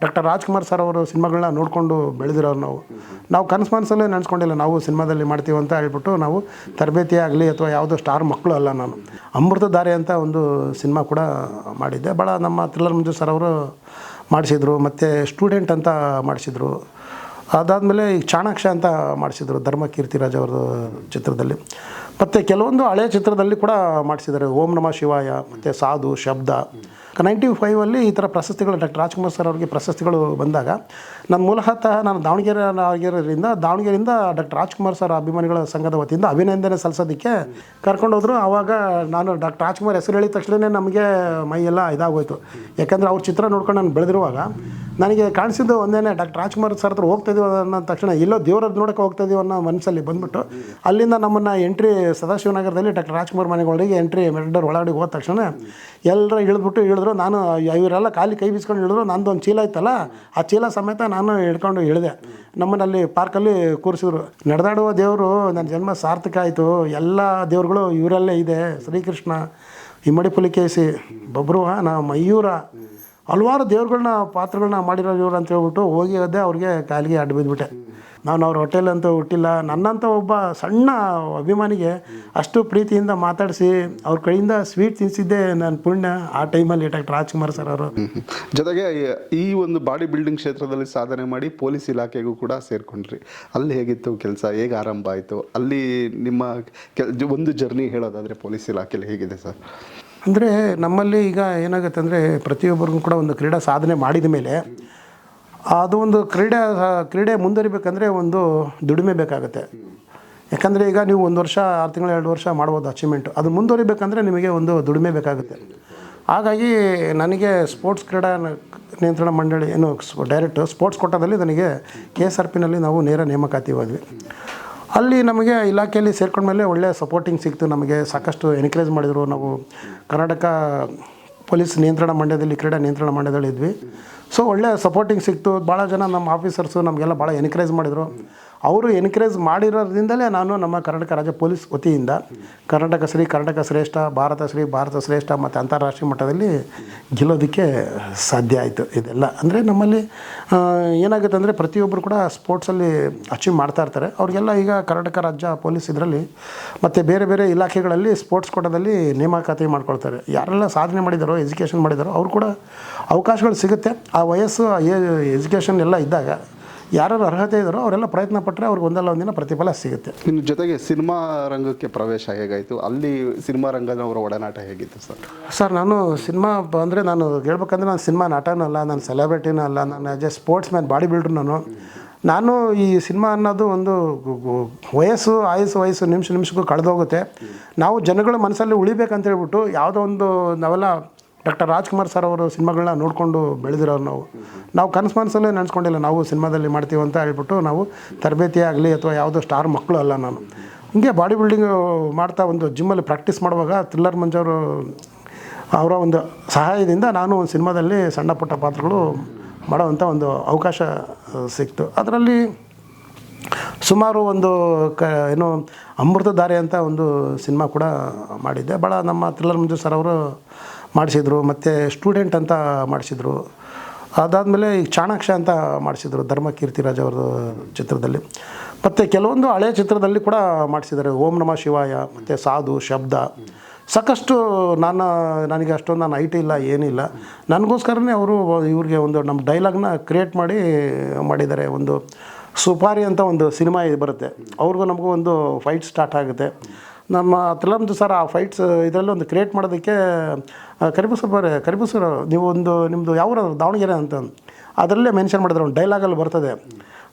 Doctor Rajkumar sir ಅವರು ಸಿನಿಮಾಗಳನ್ನ ನೋಡಿಕೊಂಡು ಬೆಳೆದಿರೋರು ನಾವು ಕನಸು ಮನಸ್ಸಲ್ಲೇ ನೆನೆಸ್ಕೊಂಡಿಲ್ಲ ನಾವು ಸಿನಿಮಾದಲ್ಲಿ ಮಾಡ್ತೀವಿ ಅಂತ ಹೇಳ್ಬಿಟ್ಟು ನಾವು ತರಬೇತಿ ಆಗಲಿ ಅಥವಾ ಯಾವುದೋ ಸ್ಟಾರ್ ಮಕ್ಕಳು ಅಲ್ಲ ನಾನು. ಅಮೃತಧಾರೆ ಅಂತ ಒಂದು ಸಿನಿಮಾ ಕೂಡ ಮಾಡಿದ್ದೆ. ಭಾಳ ನಮ್ಮ ಥ್ರಿಲ್ಲರ್ ಮಂಜು ಸರ್ ಅವರು ಮಾಡಿಸಿದ್ರು, ಮತ್ತು ಸ್ಟೂಡೆಂಟ್ ಅಂತ ಮಾಡಿಸಿದ್ರು. ಅದಾದಮೇಲೆ ಈಗ ಚಾಣಾಕ್ಷ ಅಂತ ಮಾಡಿಸಿದ್ರು ಧರ್ಮ ಕೀರ್ತಿರಾಜ್ ಅವ್ರದ್ದು ಚಿತ್ರದಲ್ಲಿ. ಮತ್ತು ಕೆಲವೊಂದು ಹಳೆಯ ಚಿತ್ರದಲ್ಲಿ ಕೂಡ ಮಾಡಿಸಿದ್ದಾರೆ. ಓಂ ನಮಃ ಶಿವಾಯ ಮತ್ತು ಸಾಧು, ಶಬ್ದ. 95 ಈ ಥರ ಪ್ರಶಸ್ತಿಗಳು ಡಾಕ್ಟರ್ ರಾಜ್ಕುಮಾರ್ ಸರ್ ಅವ್ರಿಗೆ ಪ್ರಶಸ್ತಿಗಳು ಬಂದಾಗ ನಾನು ಮೂಲತಃ ನಾನು ದಾವಣಗೆರೆಯಿಂದ ಡಾಕ್ಟರ್ ರಾಜ್ಕುಮಾರ್ ಸರ್ ಅಭಿಮಾನಿಗಳ ಸಂಘದ ವತಿಯಿಂದ ಅಭಿನಂದನೆ ಸಲ್ಲಿಸೋದಕ್ಕೆ ಕರ್ಕೊಂಡೋದ್ರು. ಆವಾಗ ನಾನು ಡಾಕ್ಟರ್ ರಾಜ್ಕುಮಾರ್ ಹೆಸರು ಹೇಳಿದ ತಕ್ಷಣ ನಮಗೆ ಮೈಯೆಲ್ಲ ಇದಾಗೋಯ್ತು. ಯಾಕಂದರೆ ಅವ್ರ ಚಿತ್ರ ನೋಡ್ಕೊಂಡು ನಾನು ಬೆಳೆದಿರುವಾಗ ನನಗೆ ಕಾಣಿಸಿದ್ದು ಒಂದೇ, ಡಾಕ್ಟರ್ ರಾಜ್ಕುಮಾರ್ ಸರ್ ಹತ್ರ ಹೋಗ್ತಾಯಿದ್ದೀವಿ ಅನ್ನೋ ತಕ್ಷಣ ಎಲ್ಲೋ ದೇವ್ರದ್ದು ನೋಡೋಕೆ ಹೋಗ್ತಾಯಿದ್ದೀವಿ ಅನ್ನೋ ಮನಸ್ಸಲ್ಲಿ ಬಂದುಬಿಟ್ಟು ಅಲ್ಲಿಂದ ನಮ್ಮನ್ನು ಎಂಟ್ರಿ ಸದಾಶಿವನಗರದಲ್ಲಿ ಡಾಕ್ಟರ್ ರಾಜ್ಕುಮಾರ್ ಮನೆಗಳಿಗೆ ಎಂಟ್ರಿ ಮೆರಡರ್ ಒಳಗಡೆ ಹೋದ ತಕ್ಷಣ ಎಲ್ಲರೂ ಇಳಿದ್ರು. ನಾನು ಇವರೆಲ್ಲ ಖಾಲಿ ಕೈ ಬೀಸ್ಕೊಂಡು ಇಳಿದ್ರು. ನಂದು ಒಂದು ಚೀಲ ಇತ್ತಲ್ಲ, ಆ ಚೀಲ ಸಮೇತ ನಾನು ಹಿಡ್ಕೊಂಡು ಇಳಿದೆ. ನಮ್ಮನ್ನಲ್ಲಿ ಪಾರ್ಕಲ್ಲಿ ಕೂರಿಸಿದ್ರು. ನಡೆದಾಡುವ ದೇವರು ನನ್ನ ಜನ್ಮ ಸಾರ್ಥಕ ಆಯಿತು, ಎಲ್ಲ ದೇವ್ರುಗಳು ಇವರಲ್ಲೇ ಇದೆ, ಶ್ರೀಕೃಷ್ಣ, ಇಮ್ಮಡಿ ಪುಲಿಕೇಸಿ, ಬಬ್ರುವಾಹನ, ಮಯೂರ, ಹಲವಾರು ದೇವ್ರುಗಳನ್ನ ಪಾತ್ರಗಳನ್ನ ಮಾಡಿರೋ ಇವ್ರು ಅಂತ ಹೇಳ್ಬಿಟ್ಟು ಹೋಗಿ ಅದೇ ಅವ್ರಿಗೆ ಕಾಲಿಗೆ ಅಡ್ಡ ಬಿದ್ದುಬಿಟ್ಟೆ. ನಾನು ಅವ್ರ ಹೋಟೆಲಂತೂ ಹುಟ್ಟಿಲ್ಲ. ನನ್ನಂಥ ಒಬ್ಬ ಸಣ್ಣ ಅಭಿಮಾನಿಗೆ ಅಷ್ಟು ಪ್ರೀತಿಯಿಂದ ಮಾತಾಡಿಸಿ ಅವ್ರ ಕಡೆಯಿಂದ ಸ್ವೀಟ್ ತಿನ್ನಿಸಿದ್ದೆ ನನ್ನ ಪುಣ್ಯ. ಆ ಟೈಮಲ್ಲಿ ಡಾಕ್ಟರ್ ರಾಜ್ಕುಮಾರ್ ಸರ್ ಅವರು. ಜೊತೆಗೆ ಈ ಒಂದು ಬಾಡಿ ಬಿಲ್ಡಿಂಗ್ ಕ್ಷೇತ್ರದಲ್ಲಿ ಸಾಧನೆ ಮಾಡಿ ಪೊಲೀಸ್ ಇಲಾಖೆಗೂ ಕೂಡ ಸೇರಿಕೊಂಡ್ರಿ. ಅಲ್ಲಿ ಹೇಗಿತ್ತು ಕೆಲಸ, ಹೇಗೆ ಆರಂಭ ಆಯಿತು, ಅಲ್ಲಿ ನಿಮ್ಮ ಒಂದು ಜರ್ನಿ ಹೇಳೋದಾದರೆ ಪೊಲೀಸ್ ಇಲಾಖೆಯಲ್ಲಿ ಹೇಗಿದೆ ಸರ್? ಅಂದರೆ ನಮ್ಮಲ್ಲಿ ಈಗ ಏನಾಗುತ್ತೆ ಅಂದರೆ ಪ್ರತಿಯೊಬ್ಬರಿಗೂ ಕೂಡ ಒಂದು ಕ್ರೀಡಾ ಸಾಧನೆ ಮಾಡಿದ ಮೇಲೆ ಅದು ಒಂದು ಕ್ರೀಡೆ ಮುಂದುವರಿಬೇಕಂದ್ರೆ ಒಂದು ದುಡಿಮೆ ಬೇಕಾಗುತ್ತೆ. ಯಾಕಂದರೆ ಈಗ ನೀವು 1 ವರ್ಷ 6 ತಿಂಗಳು 2 ವರ್ಷ ಮಾಡ್ಬೋದು ಅಚೀವ್ಮೆಂಟು. ಅದು ಮುಂದುವರಿಬೇಕಂದ್ರೆ ನಿಮಗೆ ಒಂದು ದುಡಿಮೆ ಬೇಕಾಗುತ್ತೆ. ಹಾಗಾಗಿ ನನಗೆ ಸ್ಪೋರ್ಟ್ಸ್ ಕ್ರೀಡಾ ನಿಯಂತ್ರಣ ಮಂಡಳಿ ಡೈರೆಕ್ಟ್ ಸ್ಪೋರ್ಟ್ಸ್ ಕೋಟಾದಲ್ಲಿ ನನಗೆ KSRPನಲ್ಲಿ ನಾವು ನೇರ ನೇಮಕಾತಿ ಹೋದ್ವಿ. ಅಲ್ಲಿ ನಮಗೆ ಇಲಾಖೆಯಲ್ಲಿ ಸೇರ್ಕೊಂಡ್ಮೇಲೆ ಒಳ್ಳೆಯ ಸಪೋರ್ಟಿಂಗ್ ಸಿಕ್ತು. ನಮಗೆ ಸಾಕಷ್ಟು ಎನ್ಕರೇಜ್ ಮಾಡಿದರು. ನಾವು ಕರ್ನಾಟಕ ಪೊಲೀಸ್ ನಿಯಂತ್ರಣ ಮಂಡ್ಯದಲ್ಲಿ ಕ್ರೀಡಾ ನಿಯಂತ್ರಣ ಮಂಡ್ಯದಲ್ಲಿ ಇದ್ವಿ. ಸೊ ಒಳ್ಳೆಯ ಸಪೋರ್ಟಿಂಗ್ ಸಿಕ್ತು. ಭಾಳ ಜನ ನಮ್ಮ ಆಫೀಸರ್ಸು ನಮಗೆಲ್ಲ ಭಾಳ ಎನ್ಕರೇಜ್ ಮಾಡಿದರು. ಅವರು ಎನ್ಕರೇಜ್ ಮಾಡಿರೋದ್ರಿಂದಲೇ ನಾನು ನಮ್ಮ ಕರ್ನಾಟಕ ರಾಜ್ಯ ಪೊಲೀಸ್ ವತಿಯಿಂದ ಕರ್ನಾಟಕ ಶ್ರೇಷ್ಠ, ಭಾರತ ಶ್ರೇಷ್ಠ ಮತ್ತು ಅಂತಾರಾಷ್ಟ್ರೀಯ ಮಟ್ಟದಲ್ಲಿ ಗೆಲ್ಲೋದಕ್ಕೆ ಸಾಧ್ಯ ಆಯಿತು. ಇದೆಲ್ಲ ಅಂದರೆ ನಮ್ಮಲ್ಲಿ ಏನಾಗುತ್ತೆ ಅಂದರೆ ಪ್ರತಿಯೊಬ್ಬರು ಕೂಡ ಸ್ಪೋರ್ಟ್ಸಲ್ಲಿ ಅಚೀವ್ ಮಾಡ್ತಾ ಇರ್ತಾರೆ. ಅವ್ರಿಗೆಲ್ಲ ಈಗ ಕರ್ನಾಟಕ ರಾಜ್ಯ ಪೊಲೀಸ್ ಇದರಲ್ಲಿ ಮತ್ತು ಬೇರೆ ಬೇರೆ ಇಲಾಖೆಗಳಲ್ಲಿ ಸ್ಪೋರ್ಟ್ಸ್ ಕೋಟಾದಲ್ಲಿ ನೇಮಕಾತಿ ಮಾಡ್ಕೊಳ್ತಾರೆ. ಯಾರೆಲ್ಲ ಸಾಧನೆ ಮಾಡಿದಾರೋ, ಎಜುಕೇಷನ್ ಮಾಡಿದಾರೋ ಅವ್ರು ಕೂಡ ಅವಕಾಶಗಳು ಸಿಗುತ್ತೆ. ಆ ವಯಸ್ಸು, ಎಜುಕೇಷನ್ ಎಲ್ಲ ಇದ್ದಾಗ ಯಾರು ಅರ್ಹತೆ ಇದ್ದಾರೋ ಅವರೆಲ್ಲ ಪ್ರಯತ್ನ ಪಟ್ಟರೆ ಅವ್ರಿಗೆ ಒಂದಲ್ಲ ಒಂದಿನ ಪ್ರತಿಫಲ ಸಿಗುತ್ತೆ. ಇನ್ನು ಜೊತೆಗೆ ಸಿನಿಮಾ ರಂಗಕ್ಕೆ ಪ್ರವೇಶ ಹೇಗಾಯಿತು? ಅಲ್ಲಿ ಸಿನಿಮಾ ರಂಗದವರ ಒಡನಾಟ ಹೇಗಿತ್ತು ಸರ್? ನಾನು ಸಿನಿಮಾ ಅಂದರೆ ನಾನು ಹೇಳ್ಬೇಕಂದ್ರೆ ನಾನು ಸಿನಿಮಾ ನಟನೂ ಅಲ್ಲ, ನಾನು ಸೆಲೆಬ್ರಿಟಿನೂ ಅಲ್ಲ, ನಾನು as A sports man, body ಬಿಲ್ಡ್ರು. ನಾನು ಈ ಸಿನಿಮಾ ಅನ್ನೋದು ಒಂದು ವಯಸ್ಸು ನಿಮಿಷಕ್ಕೂ ಕಳೆದೋಗುತ್ತೆ. ನಾವು ಜನಗಳ ಮನಸ್ಸಲ್ಲಿ ಉಳಿಬೇಕಂತ ಹೇಳ್ಬಿಟ್ಟು ಯಾವುದೋ ಒಂದು ನಾವೆಲ್ಲ ಡಾಕ್ಟರ್ ರಾಜ್ಕುಮಾರ್ ಸರ್ ಅವರು ಸಿನಿಮಾಗಳನ್ನ ನೋಡಿಕೊಂಡು ಬೆಳೆದಿರೋರು ನಾವು ಕನಸು ಮನಸ್ಸಲ್ಲೇ ನೆನೆಸ್ಕೊಂಡಿಲ್ಲ ನಾವು ಸಿನಿಮಾದಲ್ಲಿ ಮಾಡ್ತೀವಿ ಅಂತ ಹೇಳ್ಬಿಟ್ಟು ನಾವು ತರಬೇತಿ ಆಗಲಿ ಅಥವಾ ಯಾವುದೋ ಸ್ಟಾರ್ ಮಕ್ಕಳು ಅಲ್ಲ ನಾನು. ಹಿಂಗೆ ಬಾಡಿ ಬಿಲ್ಡಿಂಗ್ ಮಾಡ್ತಾ ಒಂದು ಜಿಮ್ಮಲ್ಲಿ ಪ್ರಾಕ್ಟೀಸ್ ಮಾಡುವಾಗ ಥ್ರಿಲ್ಲರ್ ಮಂಜವರು ಅವರ ಒಂದು ಸಹಾಯದಿಂದ ನಾನು ಒಂದು ಸಿನಿಮಾದಲ್ಲಿ ಸಣ್ಣ ಪುಟ್ಟ ಪಾತ್ರಗಳು ಮಾಡೋವಂಥ ಒಂದು ಅವಕಾಶ ಸಿಕ್ತು. ಅದರಲ್ಲಿ ಸುಮಾರು ಒಂದು ಅಮೃತಧಾರೆ ಅಂತ ಒಂದು ಸಿನಿಮಾ ಕೂಡ ಮಾಡಿದ್ದೆ. ಭಾಳ ನಮ್ಮ ಥ್ರಿಲ್ಲರ್ ಮಂಜು ಸರ್ ಅವರು ಮಾಡಿಸಿದ್ರು, ಮತ್ತು ಸ್ಟೂಡೆಂಟ್ ಅಂತ ಮಾಡಿಸಿದ್ರು. ಅದಾದಮೇಲೆ ಈಗ ಚಾಣಾಕ್ಷ ಅಂತ ಮಾಡಿಸಿದ್ರು ಧರ್ಮ ಕೀರ್ತಿರಾಜ್ ಅವ್ರದ್ದು ಚಿತ್ರದಲ್ಲಿ. ಮತ್ತು ಕೆಲವೊಂದು ಹಳೆಯ ಚಿತ್ರದಲ್ಲಿ ಕೂಡ ಮಾಡಿಸಿದ್ದಾರೆ. ಓಂ ನಮಃ ಶಿವಾಯ ಮತ್ತು ಸಾಧು, ಶಬ್ದ. ಸಾಕಷ್ಟು ನನಗೆ ಅಷ್ಟೊಂದು ನಾನು ಐಟಿ ಇಲ್ಲ, ಏನಿಲ್ಲ. ನನಗೋಸ್ಕರನೇ ಅವರು ಇವ್ರಿಗೆ ಒಂದು ನಮ್ಮ ಡೈಲಾಗ್ನ ಕ್ರಿಯೇಟ್ ಮಾಡಿದ್ದಾರೆ. ಒಂದು ಸುಪಾರಿ ಅಂತ ಒಂದು ಸಿನಿಮಾ ಬರುತ್ತೆ, ಅವ್ರಿಗೂ ನಮಗೂ ಒಂದು ಫೈಟ್ ಸ್ಟಾರ್ಟ್ ಆಗುತ್ತೆ. ನಮ್ಮ ಥ್ರಿಲ್ಲರ್ ಸರ್ ಆ ಫೈಟ್ಸ್ ಇದರಲ್ಲಿ ಒಂದು ಕ್ರಿಯೇಟ್ ಮಾಡೋದಕ್ಕೆ ಕರಿಬು ಸರ್ ನೀವು ನಿಮ್ಮದು ಯಾವ ದಾವಣಗೆರೆ ಅಂತ ಅದರಲ್ಲೇ ಮೆನ್ಷನ್ ಮಾಡಿದ್ರೆ ಒಂದು ಡೈಲಾಗಲ್ಲಿ ಬರ್ತದೆ.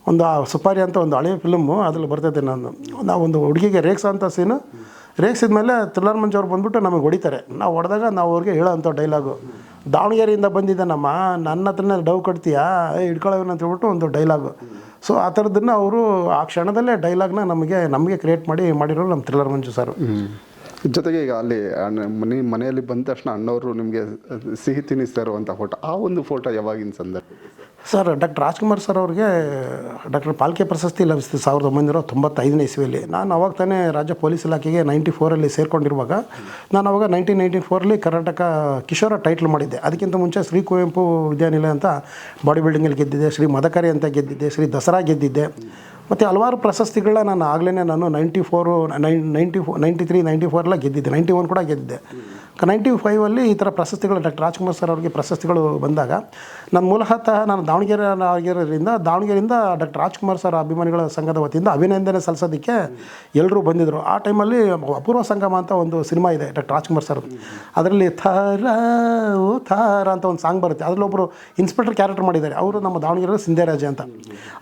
ಒಂದು ಆ ಸುಪಾರಿ ಅಂತ ಒಂದು ಹಳೆಯ ಫಿಲ್ಮು ಅದರಲ್ಲಿ ಬರ್ತೈತೆ. ನಾವು ಒಂದು ಹುಡುಗಿಗೆ ರೇಗ್ಸೋಂಥ ಸೀನು ರೇಗ್ಸಿದ್ಮೇಲೆ ಥ್ರಿಲ್ಲರ್ ಮಂಜು ಅವ್ರು ಬಂದುಬಿಟ್ಟು ನಮಗೆ ಹೊಡಿತಾರೆ. ನಾವು ಹೊಡೆದಾಗ ನಾವು ಅವ್ರಿಗೆ ಹೇಳೋ ಅಂಥ ಡೈಲಾಗು, ದಾವಣಗೆರೆಯಿಂದ ಬಂದಿದ್ದಾನಮ್ಮ, ನನ್ನ ಹತ್ರನೇ ಡವ್ ಕಟ್ತೀಯಾ, ಹಿಡ್ಕೊಳ್ಳೋಣ ಅಂತ ಹೇಳ್ಬಿಟ್ಟು ಒಂದು ಡೈಲಾಗು. ಸೊ ಆ ಥರದನ್ನು ಅವರು ಆ ಕ್ಷಣದಲ್ಲೇ ಡೈಲಾಗ್ನ ನಮಗೆ ಕ್ರಿಯೇಟ್ ಮಾಡಿರೋರು ನಮ್ಮ ಥ್ರಿಲ್ಲರ್ ಮಂಜು ಸರ್. ಜೊತೆಗೆ ಈಗ ಅಲ್ಲಿ ಮನೆಯಲ್ಲಿ ಬಂದ ತಕ್ಷಣ ಅಣ್ಣವರು ನಿಮಗೆ ಸಿಹಿ ತಿನ್ನಿಸ್ತಾ ಇರುವಂಥ ಫೋಟೋ, ಆ ಒಂದು ಫೋಟೋ ಯಾವಾಗಿನ ಸಂದರ್ಭ? ಸರ್ ಡಾಕ್ಟರ್ ರಾಜ್ಕುಮಾರ್ ಸರ್ ಅವ್ರಿಗೆ ಡಾಕ್ಟರ್ ಪಾಲ್ಕೆ ಪ್ರಶಸ್ತಿ ಲಭಿಸಿತು 1995ನೇ ಇಸ್ವಿಯಲ್ಲಿ. ನಾನು ಅವಾಗ ತಾನೇ ರಾಜ್ಯ ಪೊಲೀಸ್ ಇಲಾಖೆಗೆ 94ಅಲ್ಲಿ ಸೇರಿಕೊಂಡಿರುವಾಗ ನಾನು ಅವಾಗ 1994ಅಲ್ಲಿ ಕರ್ನಾಟಕ ಕಿಶೋರ ಟೈಟ್ಲ್ ಮಾಡಿದ್ದೆ. ಅದಕ್ಕಿಂತ ಮುಂಚೆ ಶ್ರೀ ಕುವೆಂಪು ವಿದ್ಯಾನಿಲಯ ಅಂತ ಬಾಡಿ ಬಿಲ್ಡಿಂಗಲ್ಲಿ ಗೆದ್ದಿದ್ದೆ, ಶ್ರೀ ಮದಕರಿ ಅಂತ ಗೆದ್ದಿದ್ದೆ, ಶ್ರೀ ದಸರಾ ಗೆದ್ದಿದ್ದೆ. ಮತ್ತು ಹಲವಾರು ಪ್ರಶಸ್ತಿಗಳನ್ನ ನಾನು ಆಗಲೇ ನಾನು 93 94 ಗೆದ್ದಿದ್ದೆ, 91 ಕೂಡ ಗೆದ್ದಿದ್ದೆ. 95ಅಲ್ಲಿ ಈ ಥರ ಪ್ರಶಸ್ತಿಗಳು ಡಾಕ್ಟರ್ ರಾಜ್ಕುಮಾರ್ ಸರ್ ಅವರಿಗೆ ಪ್ರಶಸ್ತಿಗಳು ಬಂದಾಗ ನಾನು ಮೂಲತಃ ನಾನು ದಾವಣಗೆರೆಯಿಂದ ಡಾಕ್ಟರ್ ರಾಜ್ಕುಮಾರ್ ಸರ್ ಅಭಿಮಾನಿಗಳ ಸಂಘದ ವತಿಯಿಂದ ಅಭಿನಂದನೆ ಸಲ್ಲಿಸೋದಕ್ಕೆ ಎಲ್ಲರೂ ಬಂದಿದ್ದರು. ಆ ಟೈಮಲ್ಲಿ ಅಪೂರ್ವ ಸಂಗಮ ಅಂತ ಒಂದು ಸಿನಿಮಾ ಇದೆ ಡಾಕ್ಟರ್ ರಾಜ್ಕುಮಾರ್ ಸರ್. ಅದರಲ್ಲಿ ಥರ ಓ ಥರ ಅಂತ ಒಂದು ಸಾಂಗ್ ಬರುತ್ತೆ. ಅದರಲ್ಲಿ ಒಬ್ಬರು ಇನ್ಸ್ಪೆಕ್ಟರ್ ಕ್ಯಾರೆಕ್ಟರ್ ಮಾಡಿದ್ದಾರೆ. ಅವರು ನಮ್ಮ ದಾವಣಗೆರೆ ಸಿಂಧೇರಾಜ ಅಂತ.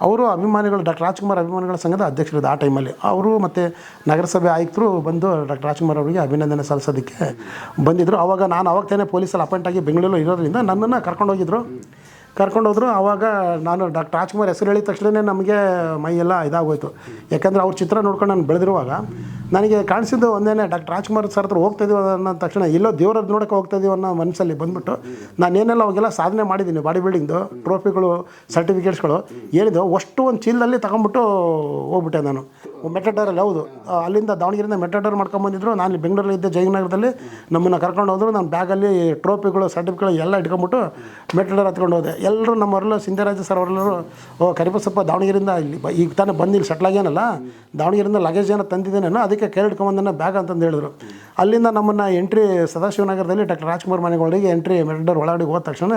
ಅವರು ಅಭಿಮಾನಿಗಳು ಡಾಕ್ಟರ್ ರಾಜ್ಕುಮಾರ್ ಅಭಿಮಾನಿಗಳ ಸಂಘದ ಅಧ್ಯಕ್ಷರಿದ್ದ ಆ ಟೈಮಲ್ಲಿ. ಅವರು ಮತ್ತು ನಗರಸಭೆ ಆಯುಕ್ತರು ಬಂದು ಡಾಕ್ಟರ್ ರಾಜ್ಕುಮಾರ್ ಅವರಿಗೆ ಅಭಿನಂದನೆ ಸಲ್ಲಿಸೋದಕ್ಕೆ ಬಂದಿದ್ದರು. ಆವಾಗ ನಾನು ಅವಾಗ ತಾನೇ ಪೊಲೀಸಲ್ಲಿ ಅಪಾಯಿಂಟಾಗಿ ಬೆಂಗಳೂರಲ್ಲಿ ಇರೋದ್ರಿಂದ ನನ್ನನ್ನು ಕರ್ಕೊಂಡೋದ್ರು. ಆವಾಗ ನಾನು ಡಾಕ್ಟರ್ ರಾಜ್ಕುಮಾರ್ ಹೆಸರು ಹೇಳಿದ ತಕ್ಷಣ ನಮಗೆ ಮೈಯೆಲ್ಲ ಇದಾಗೋಯ್ತು. ಯಾಕಂದರೆ ಅವ್ರ ಚಿತ್ರ ನೋಡ್ಕೊಂಡು ನಾನು ಬೆಳೆದಿರುವಾಗ ನನಗೆ ಕಾಣಿಸಿದ್ದು ಒಂದೇ, ಡಾಕ್ಟರ್ ರಾಜ್ಕುಮಾರ್ ಸರ್ ಹತ್ರ ಹೋಗ್ತಾಯಿದ್ದೀವಿ ಅನ್ನೋ ತಕ್ಷಣ ಎಲ್ಲೋ ದೇವ್ರದ್ದು ನೋಡೋಕ್ಕೆ ಹೋಗ್ತಾಯಿದ್ದೀವಿ ಅನ್ನೋ ಮನಸ್ಸಲ್ಲಿ ಬಂದುಬಿಟ್ಟು ನಾನೇನೆಲ್ಲ ಅವಾಗೆಲ್ಲ ಸಾಧನೆ ಮಾಡಿದ್ದೀನಿ. ಬಾಡಿ ಬಿಲ್ಡಿಂಗ್ದು ಟ್ರೋಫಿಗಳು, ಸರ್ಟಿಫಿಕೇಟ್ಸ್ಗಳು ಏನಿದೆ ಅಷ್ಟು ಒಂದು ಚೀಲದಲ್ಲಿ ತಗೊಂಬಿಟ್ಟು ಹೋಗ್ಬಿಟ್ಟೆ ನಾನು. ಮೆಟ್ರೋಡರಲ್ಲಿ ಹೌದು, ಅಲ್ಲಿಂದ ದಾವಣಗೆರೆಯಿಂದ ಮೆಟ್ರೋಡರ್ ಮಾಡ್ಕೊಂಬಂದಿದ್ರು. ನಾನು ಬೆಂಗಳೂರಲ್ಲಿ ಇದ್ದೆ, ಜಯನಗರದಲ್ಲಿ ನಮ್ಮನ್ನು ಕರ್ಕೊಂಡು ಹೋದ್ರು. ನಾನು ಬ್ಯಾಗಲ್ಲಿ ಟ್ರೋಫಿಗಳು, ಸರ್ಟಿಫಿಕೇಟ್ಗಳು ಎಲ್ಲ ಇಟ್ಕೊಂಬಿಟ್ಟು ಮೆಟ್ರೋಡರ್ ಹತ್ಕೊಂಡು ಹೋದೆ. ಎಲ್ಲರೂ ನಮ್ಮವರೆಲ್ಲ ಸಿಂಧರಾಜ ಸರ್ ಅವರೆಲ್ಲರೂ ಕರಿಬಸಪ್ಪ ದಾವಣಗೆರೆಯಿಂದ ಈಗ ತಾನೇ ಬಂದು ಇಲ್ಲಿ ಸೆಟ್ಲಾಗೇನಲ್ಲ, ದಾವಣಗೆರೆಯಿಂದ ಲಗೇಜ್ ಏನೋ ತಂದಿದ್ದೇನೇನೋ, ಅದಕ್ಕೆ ಕೇಳಿಟ್ಕೊಂಬಂದನ್ನ ಬ್ಯಾಗ್ ಅಂತಂದು ಹೇಳಿದ್ರು. ಅಲ್ಲಿಂದ ನಮ್ಮನ್ನು ಎಂಟ್ರಿ ಸದಾಶಿವನಗರದಲ್ಲಿ ಡಾಕ್ಟರ್ ರಾಜ್ಕುಮಾರ್ ಮನೆಗಳಿಗೆ ಎಂಟ್ರಿ ಮೆಟ್ರೋಡರ್ ಒಳಗಡೆ ಹೋದ ತಕ್ಷಣ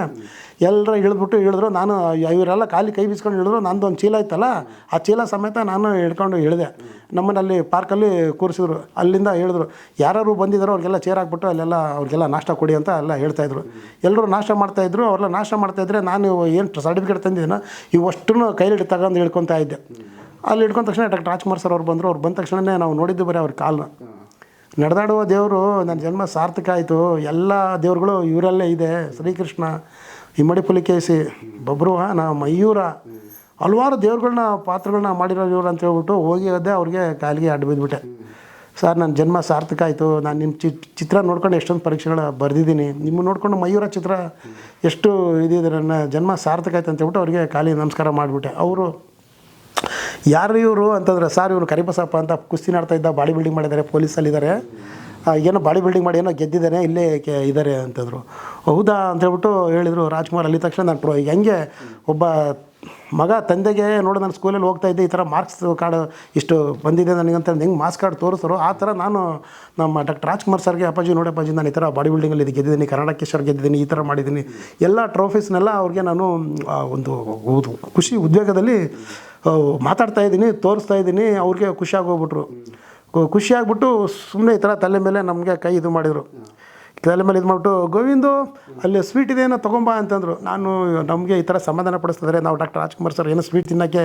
ಎಲ್ಲರೂ ಇಳಿದ್ರು. ನಾನು ಇವರೆಲ್ಲ ಖಾಲಿ ಕೈ ಬೀಸ್ಕೊಂಡು ಇಳಿದ್ರು. ನಂದು ಒಂದು ಚೀಲ ಇತ್ತಲ್ಲ, ಆ ಚೀಲ ಸಮೇತ ನಾನು ಹಿಡ್ಕೊಂಡು ಇಳಿದೆ. ನಮ್ಮನ್ನಲ್ಲಿ ಪಾರ್ಕಲ್ಲಿ ಕೂರಿಸಿದ್ರು. ಅಲ್ಲಿಂದ ಹೇಳಿದ್ರು ಯಾರು ಬಂದಿದ್ದಾರೋ ಅವ್ರಿಗೆಲ್ಲ ಚೇರ್ ಹಾಕ್ಬಿಟ್ಟು ಅಲ್ಲೆಲ್ಲ ಅವ್ರಿಗೆಲ್ಲ ನಾಷ್ಟ ಕೊಡಿ ಅಂತ ಎಲ್ಲ ಹೇಳ್ತಾಯಿದ್ರು. ಎಲ್ಲರೂ ನಾಷ್ಟ ಮಾಡ್ತಾಯಿದ್ರು. ಅವ್ರೆಲ್ಲ ನಾಷ್ಟ ಮಾಡ್ತಾಯಿದ್ರೆ ನಾನು ಏನು ಸರ್ಟಿಫಿಕೇಟ್ ತಂದಿದ್ದೀನೋ ಇವಷ್ಟನ್ನು ಕೈಲಿ ತಗೊಂಡು ಹಿಡ್ಕೊತಾ ಇದ್ದೆ. ಅಲ್ಲಿ ಹಿಡ್ಕೊಂಡ ತಕ್ಷಣ ಡಾಕ್ಟರ್ ರಾಜ್ಕುಮಾರ್ ಸರ್ ಅವ್ರು ಬಂದರು. ಅವ್ರು ಬಂದ ತಕ್ಷಣವೇ ನಾವು ನೋಡಿದ್ದು ಬರೀ ಅವ್ರ ಕಾಲನ್ನ. ನಡೆದಾಡುವ ದೇವರು, ನನ್ನ ಜನ್ಮ ಸಾರ್ಥಕ ಆಯಿತು, ಎಲ್ಲ ದೇವ್ರುಗಳು ಇವರಲ್ಲೇ ಇದೆ. ಶ್ರೀಕೃಷ್ಣ, ಇಮ್ಮಡಿ ಪುಲಿಕೇಸಿ, ಬಬ್ರುವಾಹನ, ಮಯೂರ, ಹಲವಾರು ದೇವ್ರುಗಳನ್ನ ಪಾತ್ರಗಳನ್ನ ಮಾಡಿರೋ ಇವ್ರು ಅಂತ ಹೇಳ್ಬಿಟ್ಟು ಹೋಗಿದ್ದೆ. ಅವ್ರಿಗೆ ಕಾಲಿಗೆ ಅಡ್ಡ ಬಿದ್ದುಬಿಟ್ಟೆ. ಸರ್ ನನ್ನ ಜನ್ಮ ಸಾರ್ಥಕ ಆಯಿತು, ನಾನು ನಿಮ್ಮ ಚಿತ್ರ ನೋಡ್ಕೊಂಡು ಎಷ್ಟೊಂದು ಪರೀಕ್ಷೆಗಳು ಬರೆದಿದ್ದೀನಿ, ನಿಮ್ಮ ನೋಡ್ಕೊಂಡು ಮಯೂರ ಚಿತ್ರ ಎಷ್ಟು ಇದಿದೆ, ನನ್ನ ಜನ್ಮ ಸಾರ್ಥಕ ಆಯ್ತು ಅಂತ ಹೇಳ್ಬಿಟ್ಟು ಅವ್ರಿಗೆ ಕಾಲಿಗೆ ನಮಸ್ಕಾರ ಮಾಡಿಬಿಟ್ಟೆ. ಅವರು ಯಾರು ಇವರು ಅಂತಂದರೆ, ಸರ್ ಇವರು ಕರಿಬಸಪ್ಪ ಅಂತ ಕುಸ್ತಿ ನಾಡ್ತಾ ಇದ್ದ, ಬಾಡಿ ಬಿಲ್ಡಿಂಗ್ ಮಾಡಿದ್ದಾರೆ, ಪೊಲೀಸಲ್ಲಿದ್ದಾರೆ, ಏನೋ ಬಾಡಿ ಬಿಲ್ಡಿಂಗ್ ಮಾಡಿ ಏನೋ ಗೆದ್ದಿದ್ದಾನೆ, ಇಲ್ಲೇ ಇದ್ದಾರೆ ಅಂತಂದರು. ಹೌದಾ ಅಂತ ಹೇಳ್ಬಿಟ್ಟು ಹೇಳಿದರು ರಾಜ್ಕುಮಾರ್. ಅಲ್ಲಿ ತಕ್ಷಣ ನಾನು ಹೆಂಗೆ ಒಬ್ಬ ಮಗ ತಂದೆಗೆ ನೋಡು ನಾನು ಸ್ಕೂಲಲ್ಲಿ ಹೋಗ್ತಾಯಿದ್ದೆ, ಈ ಥರ ಮಾರ್ಕ್ಸ್ ಕಾರ್ಡ್ ಇಷ್ಟು ಬಂದಿದೆ ನನಗಂತ ಹೆಂಗೆ ಮಾರ್ಕ್ಸ್ ಕಾರ್ಡ್ ತೋರಿಸ್ತಾರೋ ಆ ಥರ ನಾನು ನಮ್ಮ ಡಾಕ್ಟರ್ ರಾಜ್ಕುಮಾರ್ ಸರ್ಗೆ, ಅಪ್ಪಾಜಿ ನೋಡಿ ಅಪ್ಪಾಜಿ ನಾನು ಈ ಥರ ಬಾಡಿ ಬಿಲ್ಡಿಂಗಲ್ಲಿ ಇದು ಗೆದ್ದಿದ್ದೀನಿ, ಕರ್ನಾಟಕ ಕಿಶೋರ್ ಗೆದ್ದಿದ್ದೀನಿ, ಈ ಥರ ಮಾಡಿದ್ದೀನಿ, ಎಲ್ಲ ಟ್ರೋಫೀಸ್ನೆಲ್ಲ ಅವ್ರಿಗೆ ನಾನು ಒಂದು ಖುಷಿ ಉದ್ವೇಗದಲ್ಲಿ ಮಾತಾಡ್ತಾಯಿದ್ದೀನಿ, ತೋರಿಸ್ತಾಯಿದ್ದೀನಿ. ಅವ್ರಿಗೆ ಖುಷಿಯಾಗ್ಬಿಟ್ಟು ಸುಮ್ಮನೆ ಈ ಥರ ತಲೆ ಮೇಲೆ ನಮಗೆ ಕೈ ಇದು ಮಾಡಿದರು. ತಲೆ ಮೇಲೆ ಇದು ಮಾಡಿಬಿಟ್ಟು, ಗೋವಿಂದು ಅಲ್ಲಿ ಸ್ವೀಟ್ ಇದೆಯೇನೋ ತೊಗೊಂಬಾ ಅಂತಂದರು. ನಮಗೆ ಈ ಥರ ಸಮಾಧಾನ ಪಡಿಸ್ತಿದ್ದಾರೆ. ನಾವು ಡಾಕ್ಟರ್ ರಾಜ್ಕುಮಾರ್ ಸರ್ ಏನೋ ಸ್ವೀಟ್ ತಿನ್ನೋಕ್ಕೆ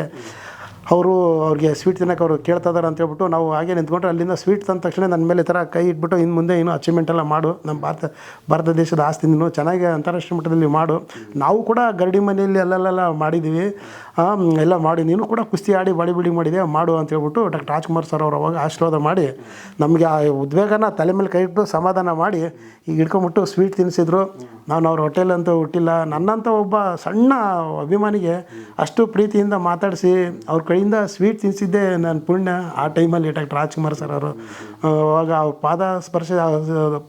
ಅವ್ರಿಗೆ ಸ್ವೀಟ್ ತಿನ್ನೋಕೆ ಅವರು ಕೇಳ್ತಾ ಇದ್ದಾರೆ ಅಂತ ಹೇಳ್ಬಿಟ್ಟು ನಾವು ಹಾಗೆ ನಿಂತ್ಕೊಂಡ್ರೆ ಅಲ್ಲಿಂದ ಸ್ವೀಟ್ ತಂದ ತಕ್ಷಣ ನನ್ನ ಮೇಲೆ ಈ ಥರ ಕೈ ಇಟ್ಬಿಟ್ಟು ಇನ್ನು ಮುಂದೆ ಏನು ಅಚೀವ್ಮೆಂಟ್ ಎಲ್ಲ ಮಾಡು, ನಮ್ಮ ಭಾರತ ದೇಶದ ಆಸ್ತಿ ನೀನು ಚೆನ್ನಾಗಿ ಅಂತಾರಾಷ್ಟ್ರೀಯ ಮಟ್ಟದಲ್ಲಿ ಮಾಡು, ನಾವು ಕೂಡ ಗರಡಿ ಮನೆಯಲ್ಲಿ ಅಲ್ಲೆಲ್ಲ ಮಾಡಿದ್ದೀವಿ, ಎಲ್ಲ ಮಾಡಿ ನೀನು ಕೂಡ ಕುಸ್ತಿ ಆಡಿ ಬಾಡಿ ಬಿಲ್ಡಿಂಗ್ ಮಾಡಿದೆ ಮಾಡು ಅಂತ ಹೇಳ್ಬಿಟ್ಟು ಡಾಕ್ಟರ್ ರಾಜ್ಕುಮಾರ್ ಸರ್ ಅವರು ಅವಾಗ ಆಶೀರ್ವಾದ ಮಾಡಿ ನಮಗೆ ಆ ಉದ್ವೇಗನ ತಲೆ ಮೇಲೆ ಕೈ ಇಟ್ಟು ಸಮಾಧಾನ ಮಾಡಿ ಈಗ ಹಿಡ್ಕೊಂಬಿಟ್ಟು ಸ್ವೀಟ್ ತಿನ್ನಿಸಿದ್ರು. ನಾನು ಅವ್ರ ಹೋಟೆಲಂತೂ ಹುಟ್ಟಿಲ್ಲ, ನನ್ನಂಥ ಒಬ್ಬ ಸಣ್ಣ ಅಭಿಮಾನಿಗೆ ಅಷ್ಟು ಪ್ರೀತಿಯಿಂದ ಮಾತಾಡಿಸಿ ಅವ್ರ ಕಡೆಯಿಂದ ಸ್ವೀಟ್ ತಿನ್ನಿಸಿದ್ದೆ ನನ್ನ ಪುಣ್ಯ. ಆ ಟೈಮಲ್ಲಿ ಡಾಕ್ಟರ್ ರಾಜ್ಕುಮಾರ್ ಸರ್ ಅವರು ಅವಾಗ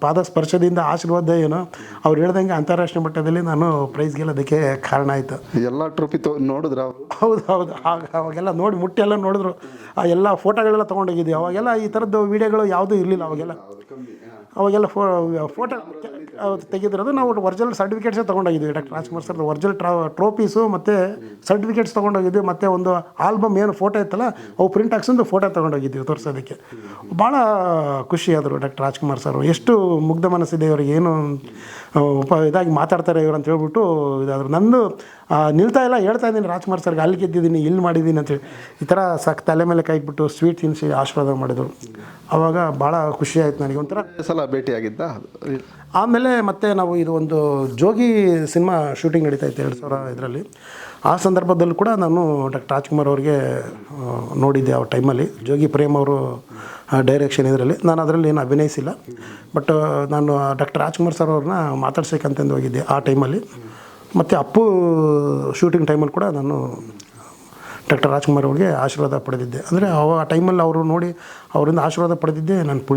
ಪಾದ ಸ್ಪರ್ಶದಿಂದ ಆಶೀರ್ವಾದ ಏನೋ ಅವ್ರು ಹೇಳ್ದಂಗೆ ಅಂತಾರಾಷ್ಟ್ರೀಯ ಮಟ್ಟದಲ್ಲಿ ನಾನು ಪ್ರೈಸ್ ಗೆಲ್ಲೋದಕ್ಕೆ ಕಾರಣ ಆಯಿತು. ಎಲ್ಲ ಟ್ರೋಫಿ ನೋಡಿದ್ರ? ಹೌದು ಅವಾಗೆಲ್ಲ ನೋಡಿ ಮುಟ್ಟಿ ಎಲ್ಲ ನೋಡಿದ್ರು. ಆ ಎಲ್ಲ ಫೋಟೋಗಳೆಲ್ಲ ತೊಗೊಂಡೋಗಿದ್ವಿ. ಅವಾಗೆಲ್ಲ ಈ ಥರದ್ದು ವೀಡಿಯೋಗಳು ಯಾವುದೂ ಇರಲಿಲ್ಲ. ಅವಾಗೆಲ್ಲ ಫೋಟೋ ತೆಗೆದಿರೋದು ನಾವು ಒರಿಜಿನಲ್ ಸರ್ಟಿಫಿಕೇಟ್ಸೇ ತೊಗೊಂಡೋಗಿದ್ವಿ. Doctor Rajkumar sir original trophies ಮತ್ತು ಸರ್ಟಿಫಿಕೇಟ್ಸ್ ತೊಗೊಂಡೋಗಿದ್ವಿ. ಮತ್ತು ಒಂದು ಆಲ್ಬಮ್ ಏನು ಫೋಟೋ ಇತ್ತಲ್ಲ ಅವು ಪ್ರಿಂಟ್ ಹಾಕ್ಸೊಂದು ಫೋಟೋ ತೊಗೊಂಡೋಗಿದ್ವಿ ತೋರಿಸೋದಕ್ಕೆ. ಭಾಳ ಖುಷಿಯಾದರು ಡಾಕ್ಟರ್ ರಾಜ್ಕುಮಾರ್ ಸರ್. ಎಷ್ಟು ಮುಗ್ಧ ಮನಸ್ಸಿದೆ ಇವರಿಗೆ, ಏನು ಇದಾಗಿ ಮಾತಾಡ್ತಾರೆ ಇವರು ಅಂತ ಹೇಳ್ಬಿಟ್ಟು ಇದಾದರು. ನಂದು ನಿಲ್ತಾ ಇಲ್ಲ, ಹೇಳ್ತಾ ಇದ್ದೀನಿ ರಾಜ್ಕುಮಾರ್ ಸರ್ಗೆ ಅಲ್ಲಿ ಗೆದ್ದಿದ್ದೀನಿ, ಇಲ್ಲಿ ಮಾಡಿದ್ದೀನಿ ಅಂತೇಳಿ. ಈ ಥರ ತಲೆ ಮೇಲೆ ಕೈ ಇಟ್ಬಿಟ್ಟು ಸ್ವೀಟ್ ತಿನ್ನಿಸಿ ಆಶೀರ್ವಾದ ಮಾಡಿದರು. ಆವಾಗ ಭಾಳ ಖುಷಿ ಆಯ್ತು ನನಗೆ. ಒಂಥರ ಸಲ ಭೇಟಿಯಾಗಿದ್ದ. ಆಮೇಲೆ ಮತ್ತೆ ನಾವು ಇದು ಒಂದು ಜೋಗಿ ಸಿನಿಮಾ ಶೂಟಿಂಗ್ ನಡೀತಾ ಇತ್ತು 2000 ಇದರಲ್ಲಿ. ಆ ಸಂದರ್ಭದಲ್ಲೂ ಕೂಡ ನಾನು ಡಾಕ್ಟರ್ ರಾಜ್ಕುಮಾರ್ ಅವ್ರಿಗೆ ನೋಡಿದ್ದೆ. ಆ ಟೈಮಲ್ಲಿ ಜೋಗಿ ಪ್ರೇಮ್ ಅವರು ಡೈರೆಕ್ಷನ್ ಇದರಲ್ಲಿ. ನಾನು ಅದರಲ್ಲಿ ಏನು ಅಭಿನಯಿಸಿಲ್ಲ, ಬಟ್ ನಾನು ಡಾಕ್ಟರ್ ರಾಜ್ಕುಮಾರ್ ಸರ್ ಅವ್ರನ್ನ ಮಾತಾಡ್ಸೋಕ್ಕಂತಂದು ಹೋಗಿದ್ದೆ ಆ ಟೈಮಲ್ಲಿ. ಮತ್ತು ಅಪ್ಪು ಶೂಟಿಂಗ್ ಟೈಮಲ್ಲಿ ಕೂಡ ನಾನು ಡಾಕ್ಟರ್ ರಾಜ್ಕುಮಾರ್ ಅವ್ರಿಗೆ ಆಶೀರ್ವಾದ ಪಡೆದಿದ್ದೆ. ಅಂದರೆ ಆ ಟೈಮಲ್ಲಿ ಅವರು ನೋಡಿ ಅವರಿಂದ ಆಶೀರ್ವಾದ ಪಡೆದಿದ್ದೆ ನನ್ನ ಪುಣ್ಯ.